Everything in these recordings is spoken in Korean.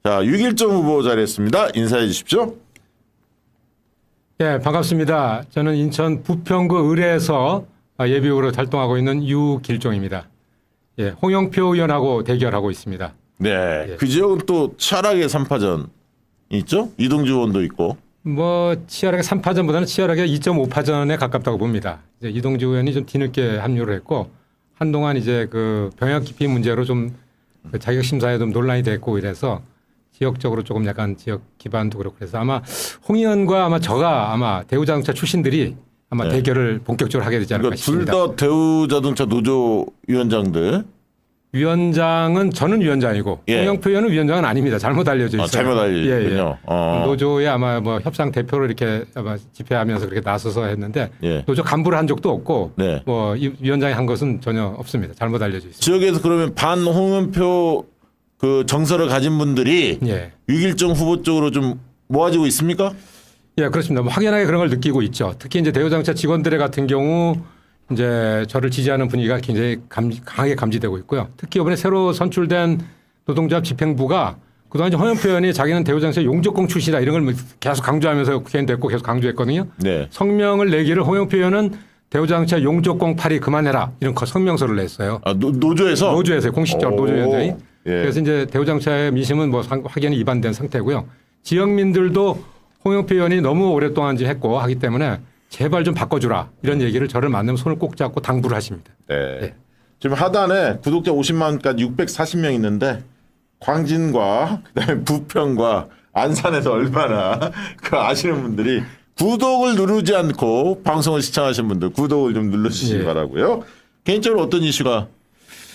자, 6.1정 후보 자리했습니다. 인사해 주십시오. 예, 반갑습니다. 저는 인천 부평구 의뢰에서 예비후보로 활동하고 있는 유길종입니다. 예, 홍영표 의원하고 대결하고 있습니다. 네, 예. 그 지역은 또 치열하게 3파전 있죠? 이동주 의원도 있고. 뭐 치열하게 3파전보다는 치열하게 2.5파전에 가깝다고 봅니다. 이제 이동주 의원이 좀 뒤늦게 합류를 했고 한동안 이제 그 병역 기피 문제로 좀그 자격 심사에 좀 논란이 됐고 이래서 지역적으로 조금 약간 지역 기반도 그렇고 그래서 아마 홍 의원과 아마 저가 아마 대우자동차 출신들이 아마 네. 대결을 본격적으로 하게 되지 않을까 그러니까 싶습니다. 둘 다 대우자동차 노조 위원장들. 위원장은 저는 위원장이고 예. 홍영표 의원은 위원장은 아닙니다. 잘못 알려져 있어요. 잘못 알려졌군요. 노조에 아마 뭐 협상 대표로 이렇게 아마 집회하면서 그렇게 나서서 했는데 예. 노조 간부를 한 적도 없고 네. 뭐 이 위원장이 한 것은 전혀 없습니다. 잘못 알려져 있습니다. 지역에서 그러면 반 홍은표 그 정서를 가진 분들이 예. 6.1정 후보 쪽으로 좀 모아지고 있습니까? 예, 그렇습니다. 뭐 확연하게 그런 걸 느끼고 있죠. 특히 이제 대우자동차 직원들의 같은 경우 이제 저를 지지하는 분위기가 굉장히 강하게 감지되고 있고요. 특히 이번에 새로 선출된 노동조합 집행부가 그동안 이제 홍영표 의원이 자기는 대우자동차 용접공 출신이다 이런 걸 계속 강조하면서 국회의원 됐고 계속 강조했거든요. 네. 성명을 내기를 홍영표 의원은 대우자동차 용접공 파리 그만해라 이런 성명서를 냈어요. 아, 노조에서? 노조에서요. 공식적으로 오. 노조위원장이. 예. 그래서 이제 대우자동차의 민심은 뭐 확연히 위반된 상태고요. 지역민들도 홍영표 의원이 너무 오랫동안 이제 했고 하기 때문에 제발 좀 바꿔주라 이런 얘기를 저를 만나면 손을 꼭 잡고 당부를 하십니다. 네. 네. 지금 하단에 구독자 50만까지 640명 있는데 광진과 그다음에 부평과 안산에서 얼마나 그 아시는 분들이 구독을 누르지 않고 방송을 시청하신 분들 구독을 좀 눌러주시기 예. 바라고요. 개인적으로 어떤 이슈가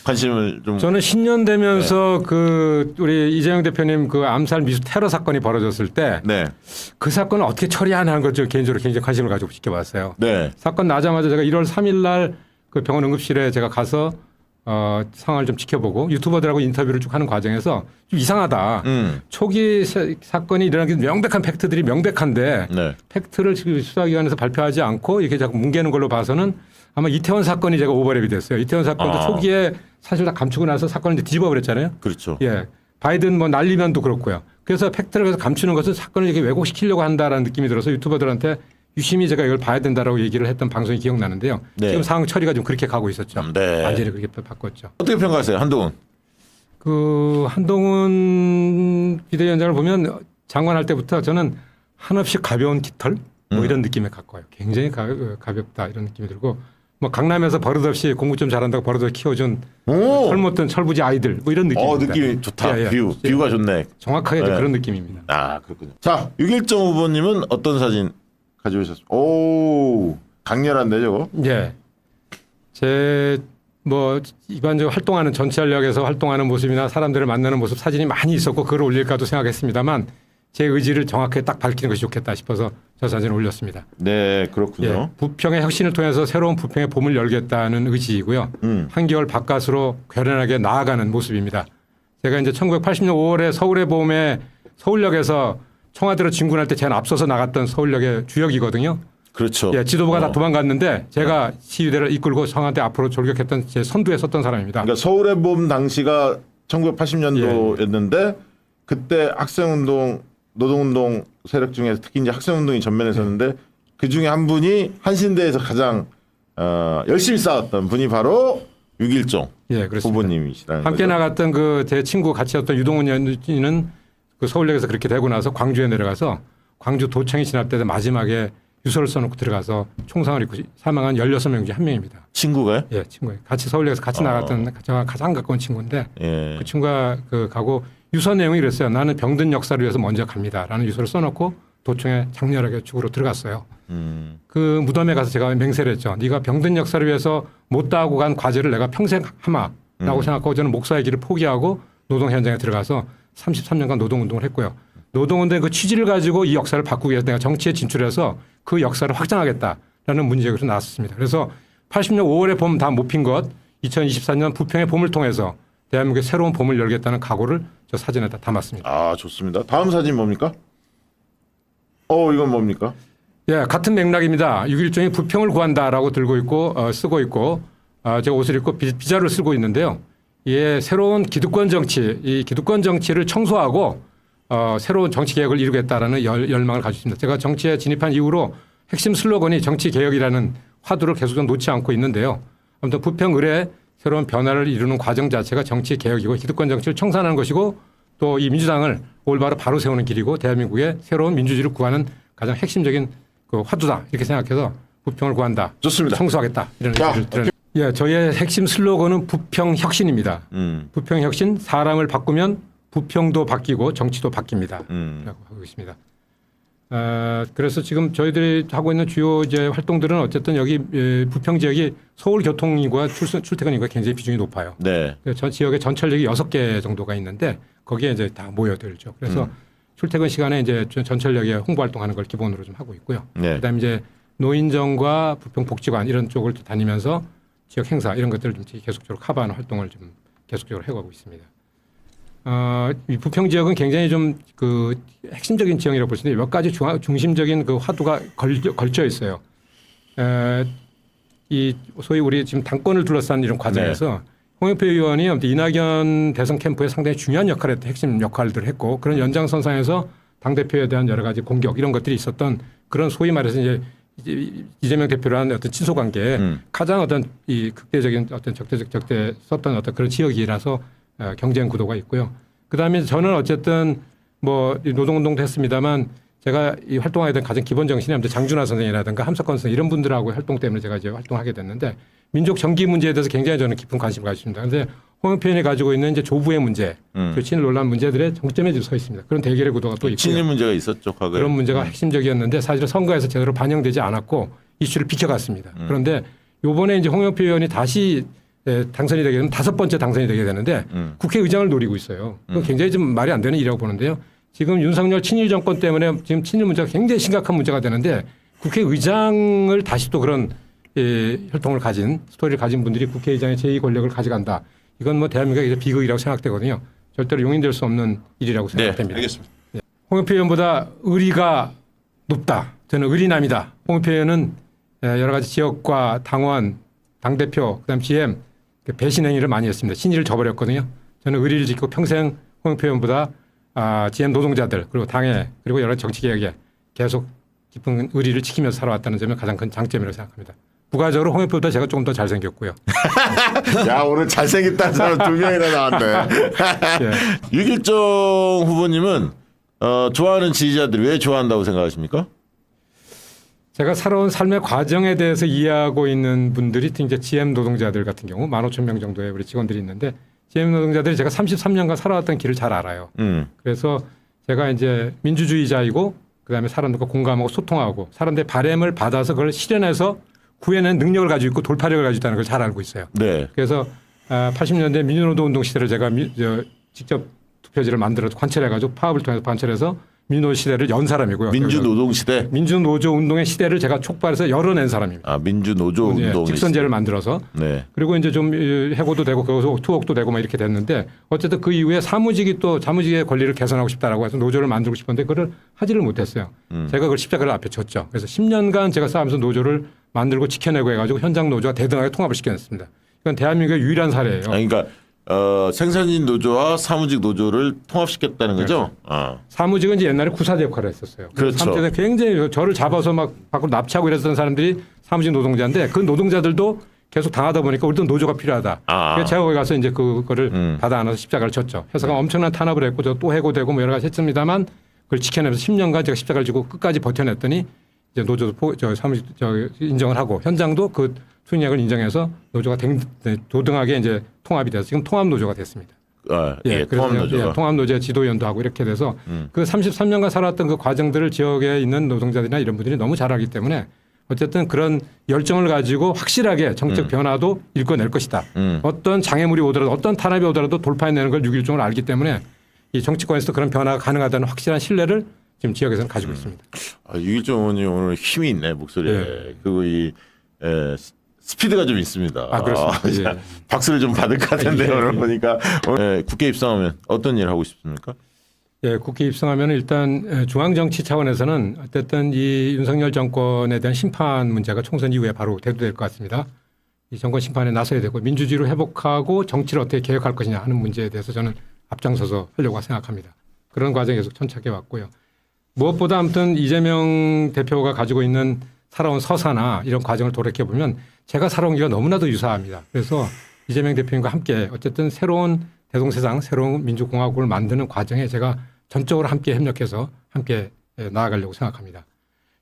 관심을 좀 저는 신년 되면서 그 우리 이재명 대표님 그 암살 미수 테러 사건이 벌어졌을 때 그 네. 사건을 어떻게 처리하는 걸 개인적으로 굉장히 관심을 가지고 지켜봤어요. 네. 사건 나자마자 제가 1월 3일 날 그 병원 응급실에 제가 가서 상황을 좀 지켜보고 유튜버들하고 인터뷰를 쭉 하는 과정에서 좀 이상하다. 초기 사건이 일어나기 명백한 팩트들이 명백한데 네. 팩트를 지금 수사기관에서 발표하지 않고 이렇게 자꾸 뭉개는 걸로 봐서는 아마 이태원 사건이 제가 오버랩이 됐어요. 이태원 사건도 초기에 사실 다 감추고 나서 사건을 이제 뒤집어 버렸잖아요. 그렇죠. 예. 바이든 뭐 날리면도 그렇고요. 그래서 팩트를 계속 감추는 것은 사건을 이렇게 왜곡시키려고 한다라는 느낌이 들어서 유튜버들한테 유심히 제가 이걸 봐야 된다라고 얘기를 했던 방송이 기억나는데요. 네. 지금 상황 처리가 좀 그렇게 가고 있었죠. 네. 완전히 그렇게 바꿨죠. 어떻게 평가하세요, 한동훈? 그 한동훈 비대위원장을 보면 장관할 때부터 저는 한없이 가벼운 깃털 뭐 이런 느낌에 가까워요. 굉장히 가볍다 이런 느낌이 들고 뭐 강남에서 버릇없이 공부 좀 잘한다고 버릇없이 키워준 오! 젊었던 철부지 아이들 뭐 이런 느낌입니다. 느낌이 좋다. 예, 예. 뷰가 좋네. 정확하게 네. 그런 느낌입니다. 아, 그렇군요. 자, 6.1정 후보님은 어떤 사진 가져오셨습니까? 오, 강렬한데 저거? 예. 제 뭐 일반적으로 활동하는 전철역에서 활동하는 모습이나 사람들을 만나는 모습 사진이 많이 있었고 그걸 올릴까도 생각했습니다만 제 의지를 정확하게 딱 밝히는 것이 좋겠다 싶어서 저 사진을 올렸습니다. 네, 그렇군요. 예. 부평의 혁신을 통해서 새로운 부평의 봄을 열겠다는 의지이고요. 한겨울 바깥으로 괴련하게 나아가는 모습입니다. 제가 이제 1980년 5월에 서울의 봄에 서울역에서 청와대로 진군할 때 제가 앞서서 나갔던 서울역의 주역이거든요. 그렇죠. 예, 지도부가 다 도망갔는데 제가 시위대를 이끌고 청와대 앞으로 졸격했던 제 선두에 섰던 사람입니다. 그러니까 서울의 봄 당시가 1980년도였는데 그때 학생운동, 노동운동 세력 중에서 특히 이제 학생운동이 전면에 섰는데 그 중에 한 분이 한신대에서 가장 열심히 싸웠던 분이 바로 6.1정 예, 그렇습니다. 후보님이시라는 함께 거죠. 나갔던 그 제 친구 같이 였던 유동훈 의원은 그 서울역에서 그렇게 되고 나서 광주에 내려가서 광주 도청이 진압 때 마지막에 유서를 써놓고 들어가서 총상을 입고 사망한 16명 중에 한 명입니다. 친구가요? 예, 친구예요. 같이 서울역에서 같이 나갔던 제가 가장 가까운 친구인데 예. 그 친구가 그 가고 유서 내용이 그랬어요. 나는 병든 역사를 위해서 먼저 갑니다라는 유서를 써놓고 도청에 장렬하게 죽으러 들어갔어요. 그 무덤에 가서 제가 맹세를 했죠. 네가 병든 역사를 위해서 못다하고 간 과제를 내가 평생 하마라고 생각하고 저는 목사의 길을 포기하고 노동 현장에 들어가서 33년간 노동운동을 했고요. 노동운동의 그 취지를 가지고 이 역사를 바꾸기 위해서 내가 정치에 진출해서 그 역사를 확장하겠다라는 문제가 나왔습니다. 그래서 80년 5월에 봄 다 못 핀 것 2024년 부평의 봄을 통해서 대한민국의 새로운 봄을 열겠다는 각오를 저 사진에다 담았습니다. 아, 좋습니다. 다음 사진 뭡니까? 이건 뭡니까? 예, 같은 맥락입니다. 6.1정이 부평을 구한다라고 들고 있고 쓰고 있고 제가 옷을 입고 비자를 쓰고 있는데요. 예, 새로운 기득권 정치, 이 기득권 정치를 청소하고 새로운 정치 개혁을 이루겠다라는 열망을 가지고 있습니다. 제가 정치에 진입한 이후로 핵심 슬로건이 정치 개혁이라는 화두를 계속 좀 놓지 않고 있는데요. 아무튼 부평 을의 새로운 변화를 이루는 과정 자체가 정치 개혁이고 기득권 정치를 청산하는 것이고 또 이 민주당을 올바로 바로 세우는 길이고 대한민국의 새로운 민주주의를 구하는 가장 핵심적인 그 화두다 이렇게 생각해서 부평을 구한다. 좋습니다. 청소하겠다 이런 의지를 드렸습니다. 예, 저희의 핵심 슬로건은 부평 혁신입니다. 부평 혁신, 사람을 바꾸면 부평도 바뀌고 정치도 바뀝니다. 라고 하고 있습니다. 그래서 지금 저희들이 하고 있는 주요 이제 활동들은 어쨌든 여기 부평 지역이 서울 교통인구와 출퇴근 인구가 굉장히 비중이 높아요. 네. 저 지역에 전철역이 6개 정도가 있는데 거기에 이제 다 모여들죠. 그래서 출퇴근 시간에 이제 전철역에 홍보 활동하는 걸 기본으로 좀 하고 있고요. 네. 그다음에 이제 노인정과 부평 복지관 이런 쪽을 다니면서 지역 행사 이런 것들을 좀 계속적으로 커버하는 활동을 좀 계속적으로 해가고 있습니다. 이 부평 지역은 굉장히 좀 그 핵심적인 지형이라고 볼 수 있는데 몇 가지 중심적인 그 화두가 걸쳐 있어요. 이 소위 우리 지금 당권을 둘러싼 이런 과정에서 홍영표 의원이 이낙연 대선 캠프에 상당히 중요한 역할을 했던 핵심 역할들을 했고 그런 연장선상에서 당대표에 대한 여러 가지 공격 이런 것들이 있었던 그런 소위 말해서 이제 이재명 대표를 한 어떤 친소 관계에 가장 어떤 이 극대적인 어떤 적대 썼던 어떤 그런 지역이라서 경쟁 구도가 있고요. 그 다음에 저는 어쨌든 뭐 노동운동도 했습니다만 제가 이 활동하게 된 가장 기본 정신이 아무튼 장준하 선생이라든가 함석권 선생 이런 분들하고 활동 때문에 제가 이제 활동하게 됐는데 민족 정기 문제에 대해서 굉장히 저는 깊은 관심을 가지고 있습니다. 그런데 홍영표 의원이 가지고 있는 이제 조부의 문제, 그 친일 논란 문제들의 정점에 서 있습니다. 그런 대결의 구도가 또 있고요. 친일 문제가 있었죠, 과거에. 그런 문제가 핵심적이었는데 사실은 선거에서 제대로 반영되지 않았고 이슈를 비켜갔습니다. 그런데 이번에 이제 홍영표 의원이 다시 당선이 되게 되면 5번째 당선이 되게 되는데 국회의장을 노리고 있어요. 그건 굉장히 좀 말이 안 되는 일이라고 보는데요. 지금 윤석열 친일 정권 때문에 지금 친일 문제가 굉장히 심각한 문제가 되는데 국회의장을 다시 또 그런 혈통을 가진 스토리를 가진 분들이 국회의장의 제2 권력을 가져간다. 이건 뭐 대한민국의 비극이라고 생각되거든요. 절대로 용인될 수 없는 일이라고 생각됩니다. 네, 알겠습니다. 홍영표 의원보다 의리가 높다. 저는 의리남이다. 홍영표 의원은 여러 가지 지역과 당원, 당대표, 그다음 GM 배신 행위를 많이 했습니다. 신의를 저버렸거든요. 저는 의리를 지키고 평생 홍영표 의원보다 GM 노동자들 그리고 당에 그리고 여러 정치 개혁에 계속 깊은 의리를 지키면서 살아왔다는 점이 가장 큰 장점이라고 생각합니다. 부가적으로 홍영표보다 제가 조금 더 잘생겼고요. 야 오늘 잘생겼다는 사람 2명이나 나왔네. 예. 유길정 후보님은 좋아하는 지지자들이 왜 좋아한다고 생각하십니까? 제가 살아온 삶의 과정에 대해서 이해하고 있는 분들이 이제 GM 노동자들 같은 경우 15,000명 정도의 우리 직원들이 있는데 GM 노동자들이 제가 33년간 살아왔던 길을 잘 알아요. 그래서 제가 이제 민주주의자이고 그다음에 사람들과 공감하고 소통하고 사람들의 바람을 받아서 그걸 실현해서 구해낸 능력을 가지고 있고 돌파력을 가지고 있다는 걸 잘 알고 있어요. 네. 그래서 80년대 민주노동운동 시대를 제가 직접 투표지를 만들어서 관철해가지고 파업을 통해서 관철해서 민노 시대를 연 사람이고요. 민주노동 시대. 민주노조 운동의 시대를 제가 촉발해서 열어낸 사람입니다. 민주노조 운동. 직선제를 만들어서. 네. 그리고 이제 좀 해고도 되고 거기서 투옥도 되고 막 이렇게 됐는데 어쨌든 그 이후에 사무직의 권리를 개선하고 싶다라고 해서 노조를 만들고 싶었는데 그걸 하지를 못했어요. 제가 그걸 십자가를 앞에 쳤죠. 그래서 10년간 제가 싸우면서 노조를 만들고 지켜내고 해가지고 현장 노조와 대등하게 통합을 시켜냈습니다. 이건 대한민국의 유일한 사례예요. 그러니까 생산인 노조와 사무직 노조를 통합시켰다는 거죠. 사무직은 이제 옛날에 구사제 역할을 했었어요. 그렇죠. 사무직은 굉장히 저를 잡아서 막 밖으로 납치하고 이랬던 사람들이 사무직 노동자인데 그 노동자들도 계속 당하다 보니까 우리도 노조가 필요하다. 그래서 제가 거기 가서 이제 그거를 받아 안아서 십자가를 쳤죠. 회사가 엄청난 탄압을 했고 저 또 해고되고 뭐 여러 가지 했습니다만 그걸 지켜내면서 10년간 제가 십자가를 지고 끝까지 버텨냈더니 이제 노조도 사무직 인정을 하고 현장도 그 투쟁을 인정해서 노조가 도등하게 이제 통합이 돼서 지금 통합 노조가 됐습니다. 통합 노조가. 통합 노조의 지도위원도 하고 이렇게 돼서 그 33년간 살아왔던 그 과정들을 지역에 있는 노동자들이나 이런 분들이 너무 잘 알기 때문에 어쨌든 그런 열정을 가지고 확실하게 정책 변화도 일궈낼 것이다. 어떤 장애물이 오더라도 어떤 탄압이 오더라도 돌파해내는 걸 6.1종을 알기 때문에 이 정치권에서도 그런 변화가 가능하다는 확실한 신뢰를 지금 지역에서는 가지고 있습니다. 유길정 의원님 오늘 힘이 있네 목소리에. 네. 그리고 이 스피드가 좀 있습니다. 그렇습니다. 박수를 좀 받을 것 같은데요. 오늘 보니까 국회 입성하면 어떤 일 하고 싶습니까? 예, 국회 입성하면 일단 중앙정치 차원에서는 어쨌든 이 윤석열 정권에 대한 심판 문제가 총선 이후에 바로 대두될 것 같습니다. 이 정권 심판에 나서야 되고 민주주의를 회복하고 정치를 어떻게 개혁할 것이냐 하는 문제에 대해서 저는 앞장서서 하려고 생각합니다. 그런 과정이 계속 천착해 왔고요. 무엇보다 아무튼 이재명 대표가 가지고 있는 살아온 서사나 이런 과정을 돌이켜 보면 제가 살아온 게가 너무나도 유사합니다. 그래서 이재명 대표님과 함께 어쨌든 새로운 대동세상, 새로운 민주공화국을 만드는 과정에 제가 전적으로 함께 협력해서 함께 나아가려고 생각합니다.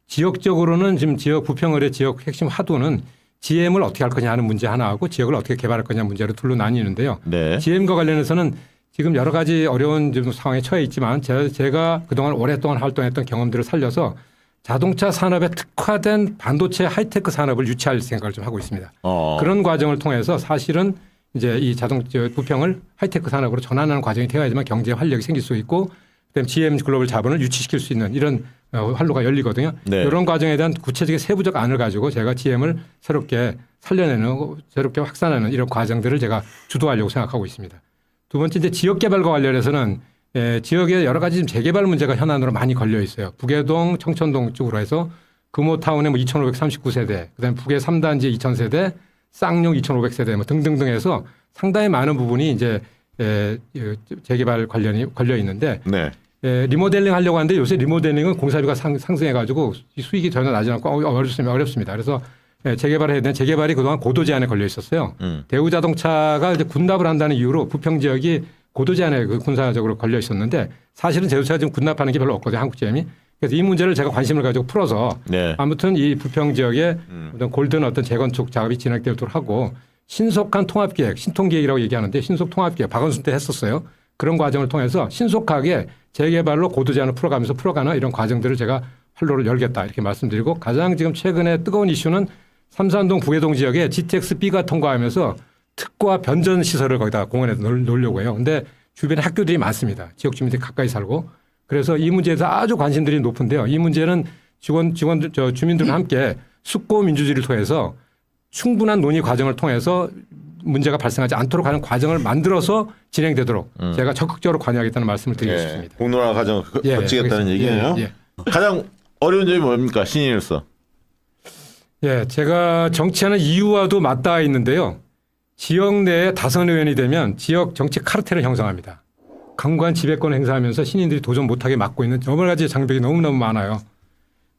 지역적으로는 지금 지역 부평을의 지역 핵심 화두는 GM을 어떻게 할 거냐 하는 문제 하나하고 지역을 어떻게 개발할 거냐 문제로 둘로 나뉘는데요. 네. GM과 관련해서는 지금 여러 가지 어려운 지금 상황에 처해 있지만 제가 그동안 오랫동안 활동했던 경험들을 살려서 자동차 산업에 특화된 반도체 하이테크 산업을 유치할 생각을 좀 하고 있습니다. 그런 과정을 통해서 사실은 이제 이 자동차 부평을 하이테크 산업으로 전환하는 과정이 되어야지만 경제 활력이 생길 수 있고 그다음에 GM 글로벌 자본을 유치시킬 수 있는 이런 활로가 열리거든요. 네. 이런 과정에 대한 구체적인 세부적 안을 가지고 제가 GM을 새롭게 살려내는 새롭게 확산하는 이런 과정들을 제가 주도하려고 생각하고 있습니다. 두 번째 이제 지역 개발과 관련해서는 지역에 여러 가지 재개발 문제가 현안으로 많이 걸려 있어요. 북해동, 청천동 쪽으로 해서 금호타운에 뭐 2,539세대, 그다음에 북해 3단지 2,000세대, 쌍용 2,500세대 뭐 등등등 해서 상당히 많은 부분이 이제 재개발 관련이 걸려 있는데 네. 리모델링 하려고 하는데 요새 리모델링은 공사비가 상승해 가지고 수익이 전혀 나지 않고 어렵습니다. 그래서 재개발을 해야 되는 재개발이 그동안 고도 제한에 걸려 있었어요. 대우자동차가 이제 군납을 한다는 이유로 부평 지역이 고도 제한에 군사적으로 걸려 있었는데 사실은 제조차가 지금 군납하는 게 별로 없거든요. 한국GM이. 그래서 이 문제를 제가 관심을 가지고 풀어서 네. 아무튼 이 부평 지역에 어떤 골든 어떤 재건축 작업이 진행되도록 하고 신속한 통합계획, 신통계획이라고 얘기하는데 신속 통합계획 박원순 때 했었어요. 그런 과정을 통해서 신속하게 재개발로 고도 제한을 풀어가면서 풀어가는 이런 과정들을 제가 활로를 열겠다 이렇게 말씀드리고 가장 지금 최근에 뜨거운 이슈는 삼산동 북해동 지역에 GTX-B가 통과하면서 특과 변전 시설을 거기다 공원에서 놓으려고 해요. 그런데 주변에 학교들이 많습니다. 지역 주민들이 가까이 살고 그래서 이 문제에 대해서 아주 관심들이 높은데요. 이 문제는 주민들과 함께 숙고 민주주의를 통해서 충분한 논의 과정을 통해서 문제가 발생하지 않도록 하는 과정을 만들어서 진행되도록 제가 적극적으로 관여하겠다는 말씀을 드리고 싶습니다. 공론화 과정을 거치겠다는 얘기예요. 가장 어려운 점이 뭡니까? 신인으로서. 제가 정치하는 이유와도 맞닿아 있는데요. 지역 내에 다선 의원이 되면 지역 정치 카르텔을 형성합니다. 강관 지배권을 행사하면서 신인들이 도전 못하게 막고 있는 여러 가지 장벽이 너무너무 많아요.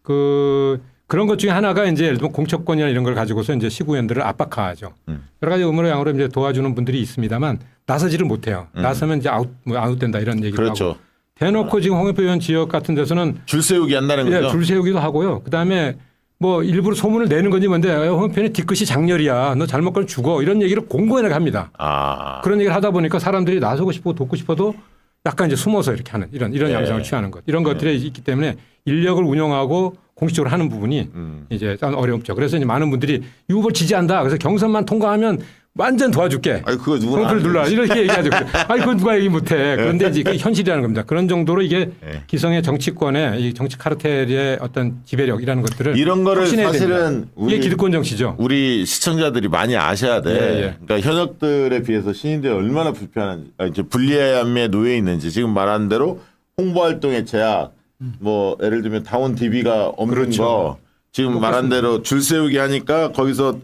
그런 것 중에 하나가 이제 예를 들면 공천권이나 이런 걸 가지고서 이제 시구위원들을 압박하죠. 여러 가지 음으로 양으로 이제 도와주는 분들이 있습니다만 나서지를 못해요. 나서면 이제 아웃된다 이런 얘기를 그렇죠. 하고. 대놓고 지금 홍영표 의원 지역 같은 데서는 줄 세우기 한다는 거죠. 줄 세우기도 하고요. 그다음에 뭐 일부러 소문을 내는 건지 뭔데 홍영표는 뒤끝이 장렬이야. 너 잘못 가면 죽어. 이런 얘기를 공고연하게 합니다. 그런 얘기를 하다 보니까 사람들이 나서고 싶고 돕고 싶어도 약간 이제 숨어서 이렇게 하는 이런 양상을 취하는 것. 이런 것들이 있기 때문에 인력을 운영하고 공식적으로 하는 부분이 이제 어렵죠. 그래서 이제 많은 분들이 이 후보를 지지한다. 그래서 경선만 통과하면 완전 도와줄게. 아니 그거 누구나 를 눌러 이렇게 얘기하죠. 아니 그건 누가 얘기 못해. 그런데 이제 그게 현실이라는 겁니다. 그런 정도로 이게 기성의 정치권의 이 정치 카르텔의 어떤 지배력이라는 것들을 이런 거를 사실은 이게 기득권 정치죠. 우리 시청자들이 많이 아셔야 돼. 그러니까 현역들에 비해서 신인들이 얼마나 불편한지, 이제 불리함에 놓여 있는지 지금 말한 대로 홍보 활동의 제약, 뭐 예를 들면 당원 DB가 없는 그렇죠. 거 지금 말한 대로 줄 세우기 하니까 거기서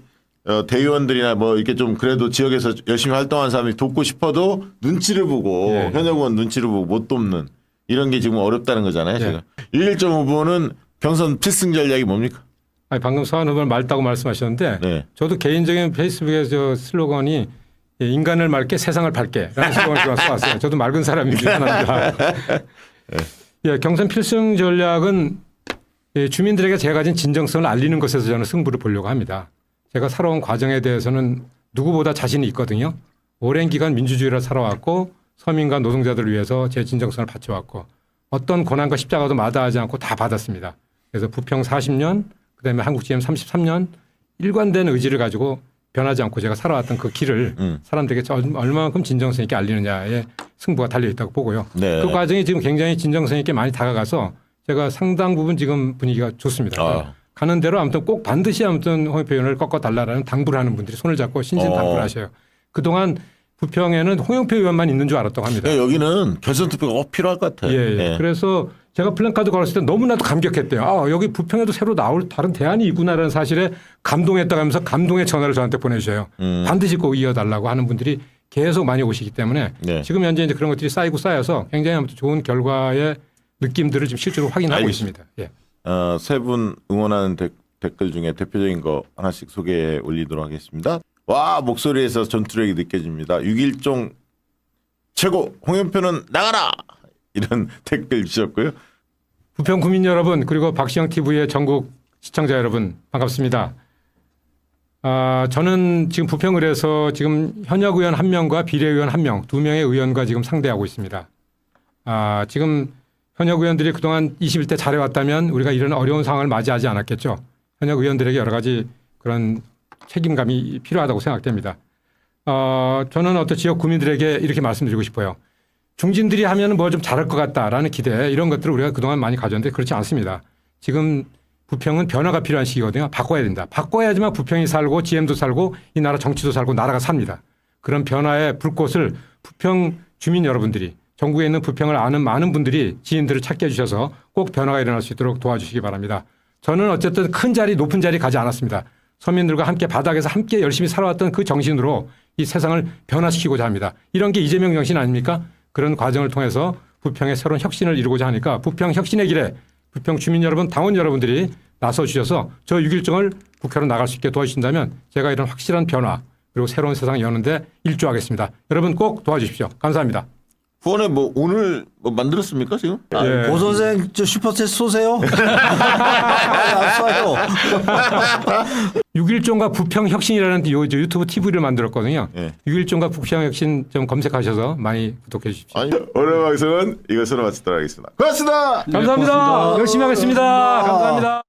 대의원들이나 뭐 이렇게 좀 그래도 지역에서 열심히 활동하는 사람이 돕고 싶어도 눈치를 보고 현역 의원 눈치를 보고 못 돕는 이런 게 지금 어렵다는 거잖아요. 지금 1.1 후보는 경선 필승 전략이 뭡니까? 아니, 방금 서한 후보는 맑다고 말씀하셨는데 저도 개인적인 페이스북에 저 슬로건이 인간을 맑게 세상을 밝게 라는 슬로건을 써왔어요. 저도 맑은 사람이 중에 하나입니다. 경선 필승 전략은 주민들에게 제가 가진 진정성을 알리는 것에서 저는 승부를 보려고 합니다. 제가 살아온 과정에 대해서는 누구보다 자신이 있거든요. 오랜 기간 민주주의를 살아왔고 서민과 노동자들을 위해서 제 진정성을 바쳐왔고 어떤 고난과 십자가도 마다하지 않고 다 받았습니다. 그래서 부평 40년 그다음에 한국GM 33년 일관된 의지를 가지고 변하지 않고 제가 살아왔던 그 길을 사람들에게 얼마만큼 진정성 있게 알리느냐에 승부가 달려있다고 보고요. 그 과정이 지금 굉장히 진정성 있게 많이 다가가서 제가 상당 부분 지금 분위기가 좋습니다. 가는 대로 아무튼 꼭 반드시 아무튼 홍영표 의원을 꺾어달라는 당부를 하는 분들이 손을 잡고 신신당부를 하셔요. 그동안 부평에는 홍영표 의원만 있는 줄 알았다고 합니다. 여기는 결선 투표가 꼭 필요할 것 같아요. 그래서 제가 플랜카드 걸었을 때 너무나도 감격했대요. 여기 부평에도 새로 나올 다른 대안이 있구나라는 사실에 감동했다고 하면서 감동의 전화를 저한테 보내주셔요. 반드시 꼭 이어달라고 하는 분들이 계속 많이 오시기 때문에 네. 지금 현재 이제 그런 것들이 쌓이고 쌓여서 굉장히 아무튼 좋은 결과의 느낌들을 지금 실제로 확인하고 알겠습니다. 있습니다. 예. 세 분 응원하는 댓글 중에 대표적인 거 하나씩 소개해 올리도록 하겠습니다. 와, 목소리에서 전투력이 느껴집니다. 6.1종 최고, 홍영표는 나가라! 이런 댓글 주셨고요. 부평 구민 여러분 그리고 박시영 TV의 전국 시청자 여러분 반갑습니다. 저는 지금 부평을에서 지금 현역 의원 1명과 비례의원 1명, 2명의 의원과 지금 상대하고 있습니다. 지금 현역 의원들이 그동안 21대 잘해왔다면 우리가 이런 어려운 상황을 맞이하지 않았겠죠. 현역 의원들에게 여러 가지 그런 책임감이 필요하다고 생각됩니다. 저는 어떤 지역 구민들에게 이렇게 말씀드리고 싶어요. 중진들이 하면 뭐 좀 잘할 것 같다라는 기대 이런 것들을 우리가 그동안 많이 가졌는데 그렇지 않습니다. 지금 부평은 변화가 필요한 시기거든요. 바꿔야 된다. 바꿔야지만 부평이 살고 GM도 살고 이 나라 정치도 살고 나라가 삽니다. 그런 변화의 불꽃을 부평 주민 여러분들이 전국에 있는 부평을 아는 많은 분들이 지인들을 찾게 해주셔서 꼭 변화가 일어날 수 있도록 도와주시기 바랍니다. 저는 어쨌든 큰 자리 높은 자리 가지 않았습니다. 서민들과 함께 바닥에서 함께 열심히 살아왔던 그 정신으로 이 세상을 변화시키고자 합니다. 이런 게 이재명 정신 아닙니까? 그런 과정을 통해서 부평의 새로운 혁신을 이루고자 하니까 부평 혁신의 길에 부평 주민 여러분, 당원 여러분들이 나서주셔서 저 6.1종을 국회로 나갈 수 있게 도와주신다면 제가 이런 확실한 변화 그리고 새로운 세상을 여는데 일조하겠습니다. 여러분 꼭 도와주십시오. 감사합니다. 후원에 뭐 오늘 뭐 만들었습니까 지금? 예. 고 선생 저 슈퍼챗 쏘세요. 안 쏴요. 6.1종과 부평 혁신이라는 유튜브 TV를 만들었거든요. 예. 6.1종과 부평 혁신 좀 검색하셔서 많이 구독해 주십시오. 아니, 오늘 방송은 이것으로 마치도록 하겠습니다. 고맙습니다. 감사합니다. 고맙습니다. 열심히 하겠습니다. 감사합니다.